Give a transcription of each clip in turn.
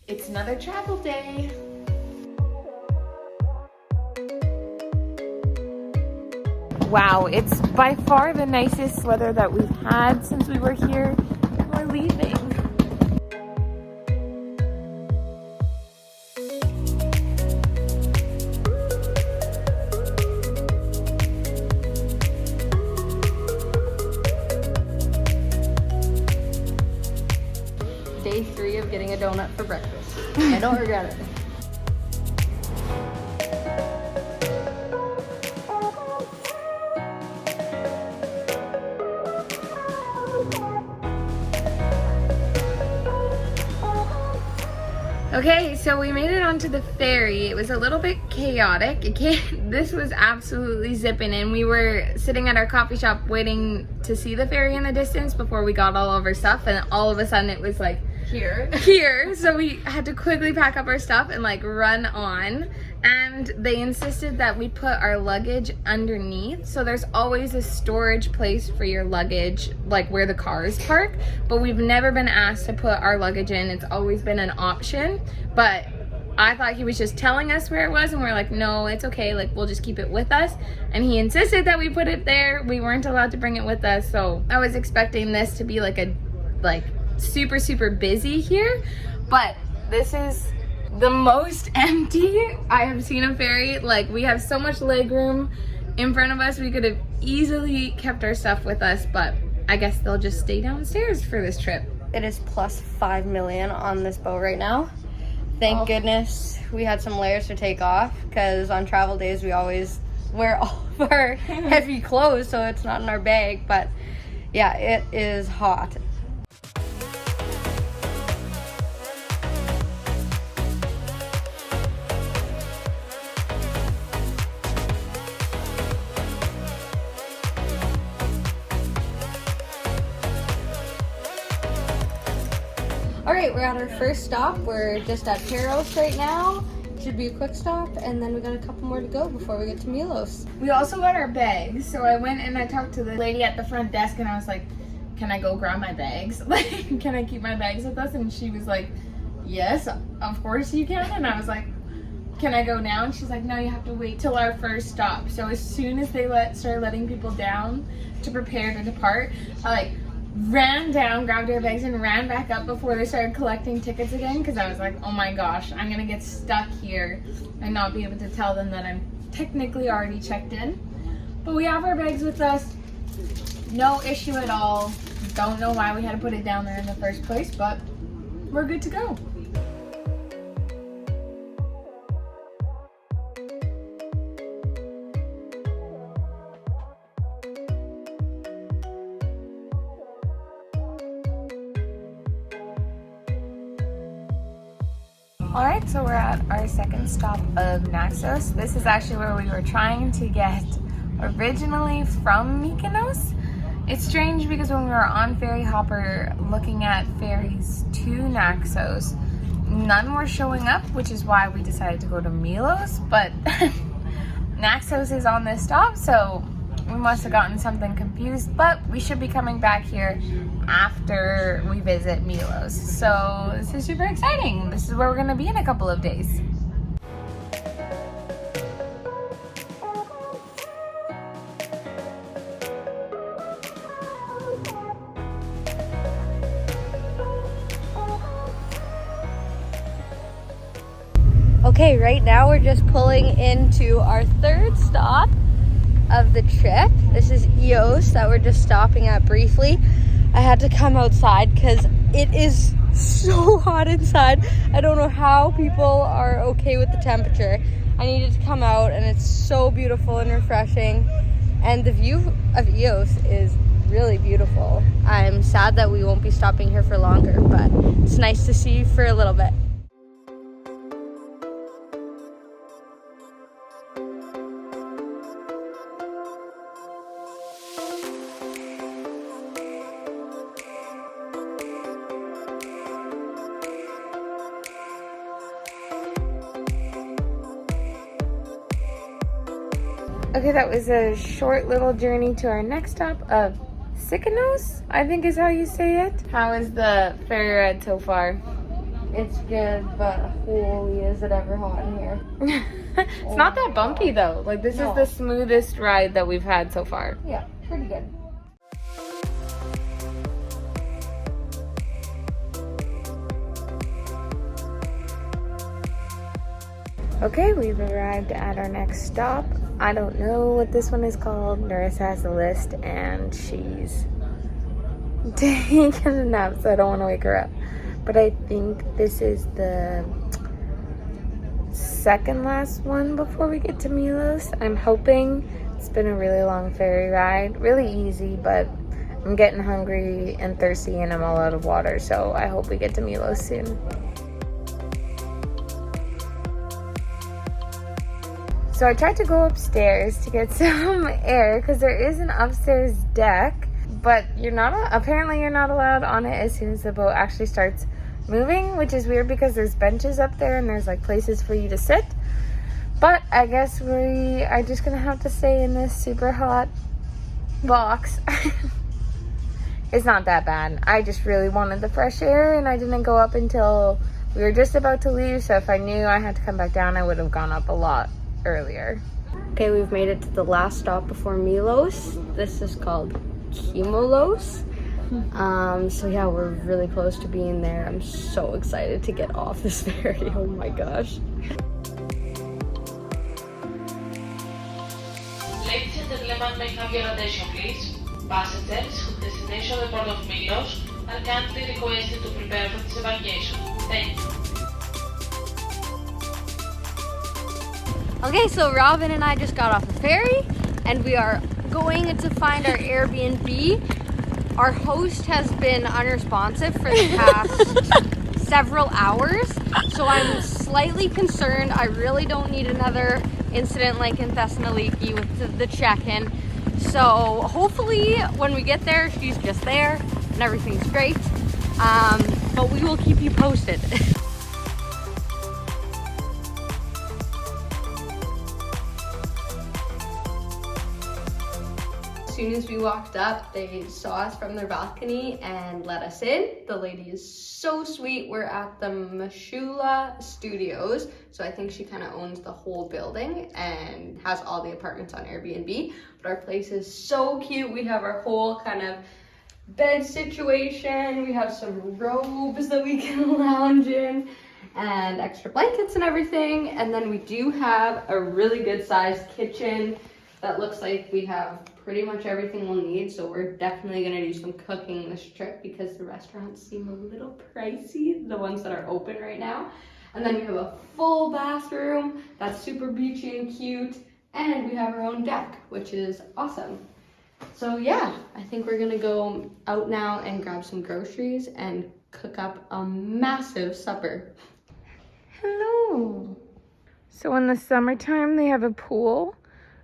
It's another travel day. Wow, it's by far the nicest weather that we've had since we were here. We're leaving. Day 3 of getting a donut for breakfast. I don't regret it. Okay, so we made it onto the ferry. It was a little bit chaotic. This was absolutely zipping, and we were sitting at our coffee shop waiting to see the ferry in the distance before we got all of our stuff, and all of a sudden it was like here. So we had to quickly pack up our stuff and like run on, and they insisted that we put our luggage underneath. So there's always a storage place for your luggage, like where the cars park, but we've never been asked to put our luggage in. It's always been an option, but I thought he was just telling us where it was, and we're like, no, it's okay, like we'll just keep it with us. And he insisted that we put it there. We weren't allowed to bring it with us, so I was expecting this to be like a super busy here, but this is the most empty I have seen a ferry. Like, we have so much leg room in front of us. We could have easily kept our stuff with us, but I guess they'll just stay downstairs for this trip. It is plus 5 million on this boat right now. Thank goodness we had some layers to take off, because on travel days we always wear all of our heavy clothes so it's not in our bag. But yeah, it is hot. All right, we're at our first stop. We're just at Syros right now. Should be a quick stop, and then we got a couple more to go before we get to Milos. We also got our bags, so I went and I talked to the lady at the front desk, and I was like, can I go grab my bags? Like, can I keep my bags with us? And she was like, yes, of course you can. And I was like, can I go now? And she's like, no, you have to wait till our first stop. So as soon as they started letting people down to prepare to depart, I ran down, grabbed our bags, and ran back up before they started collecting tickets again, because I was like, oh my gosh, I'm gonna get stuck here and not be able to tell them that I'm technically already checked in. But we have our bags with us, no issue at all. Don't know why we had to put it down there in the first place, but we're good to go. Alright, so we're at our second stop of Naxos. This is actually where we were trying to get originally from Mykonos. It's strange because when we were on Ferry Hopper looking at ferries to Naxos, none were showing up, which is why we decided to go to Milos, but Naxos is on this stop, so we must have gotten something confused, but we should be coming back here after we visit Milos. So this is super exciting. This is where we're gonna be in a couple of days. Okay, right now we're just pulling into our third stop of the trip. This is Eos that we're just stopping at briefly. I had to come outside because it is so hot inside. I don't know how people are okay with the temperature. I needed to come out, and it's so beautiful and refreshing, and the view of Eos is really beautiful. I'm sad that we won't be stopping here for longer, but it's nice to see you for a little bit. Okay, that was a short little journey to our next stop of Syros, I think is how you say it. How is the ferry ride so far? It's good, but holy, is it ever hot in here. It's not that bumpy though. Like this is the smoothest ride that we've had so far. Yeah, pretty good. Okay, we've arrived at our next stop. I don't know what this one is called. Nurse has a list and she's taking a nap, so I don't want to wake her up. But I think this is the second last one before we get to Milos. I'm hoping. It's been a really long ferry ride. Really easy, but I'm getting hungry and thirsty and I'm all out of water, so I hope we get to Milos soon. So I tried to go upstairs to get some air because there is an upstairs deck, but apparently you're not allowed on it as soon as the boat actually starts moving, which is weird because there's benches up there and there's like places for you to sit. But I guess we are just gonna have to stay in this super hot box. It's not that bad. I just really wanted the fresh air and I didn't go up until we were just about to leave, so if I knew I had to come back down, I would have gone up a lot earlier. Okay, we've made it to the last stop before Milos. This is called Milos. So yeah, we're really close to being there. I'm so excited to get off this ferry. Oh my gosh. Ladies and gentlemen, may I have your attention please? Passengers whose destination the port of Milos are kindly requested to prepare for disembarkation. Thank you. Okay, so Robin and I just got off the ferry and we are going to find our Airbnb. Our host has been unresponsive for the past several hours, so I'm slightly concerned. I really don't need another incident like in Thessaloniki with the check-in. So hopefully when we get there, she's just there and everything's great. But we will keep you posted. As soon as we walked up, they saw us from their balcony and let us in. The lady is so sweet. We're at the Mashula Studios, so I think she kind of owns the whole building and has all the apartments on Airbnb. But our place is so cute. We have our whole kind of bed situation. We have some robes that we can lounge in and extra blankets and everything. And then we do have a really good sized kitchen that looks like we have pretty much everything we'll need, so we're definitely gonna do some cooking this trip because the restaurants seem a little pricey, the ones that are open right now. And then we have a full bathroom that's super beachy and cute, and we have our own deck, which is awesome. So yeah, I think we're gonna go out now and grab some groceries and cook up a massive supper. Hello. So in the summertime they have a pool,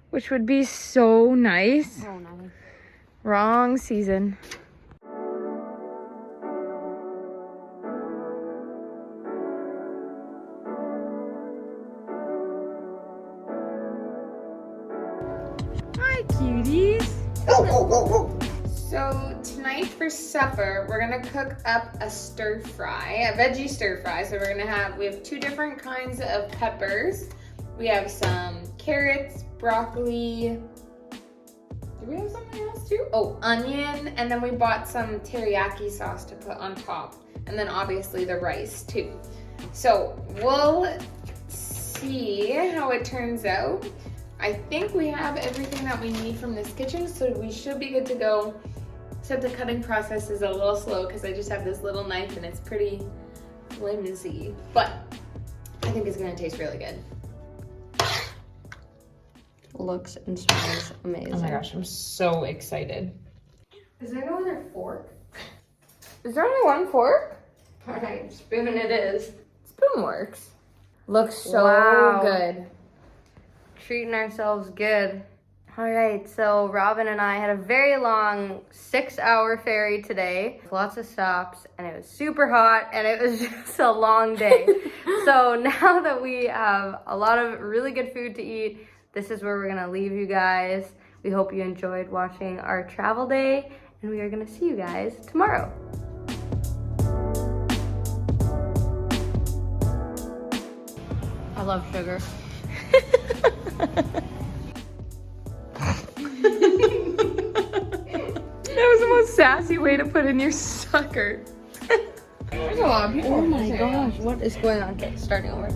which would be so nice. Oh, nice. Wrong season. Hi, cuties. So tonight for supper, we're gonna cook up a stir fry, a veggie stir fry. So we have two different kinds of peppers. We have some carrots, broccoli. Do we have something else too? Oh, onion, and then we bought some teriyaki sauce to put on top, and then obviously the rice too. So we'll see how it turns out. I think we have everything that we need from this kitchen, so we should be good to go. Except the cutting process is a little slow because I just have this little knife and it's pretty flimsy, but I think it's gonna taste really good. Looks and smells amazing. Oh my gosh, I'm so excited. Is there no other fork? Is there only one fork? Alright, spoon it is. Spoon works. Looks so Wow. good. Treating ourselves good. Alright, so Robin and I had a very long 6-hour ferry today. Lots of stops, and it was super hot, and it was just a long day. So now that we have a lot of really good food to eat, this is where we're gonna leave you guys. We hope you enjoyed watching our travel day, and we are gonna see you guys tomorrow. I love sugar. That was the most sassy way to put in your sucker. There's a lot of people. Oh my gosh, what is going on? Okay, starting over.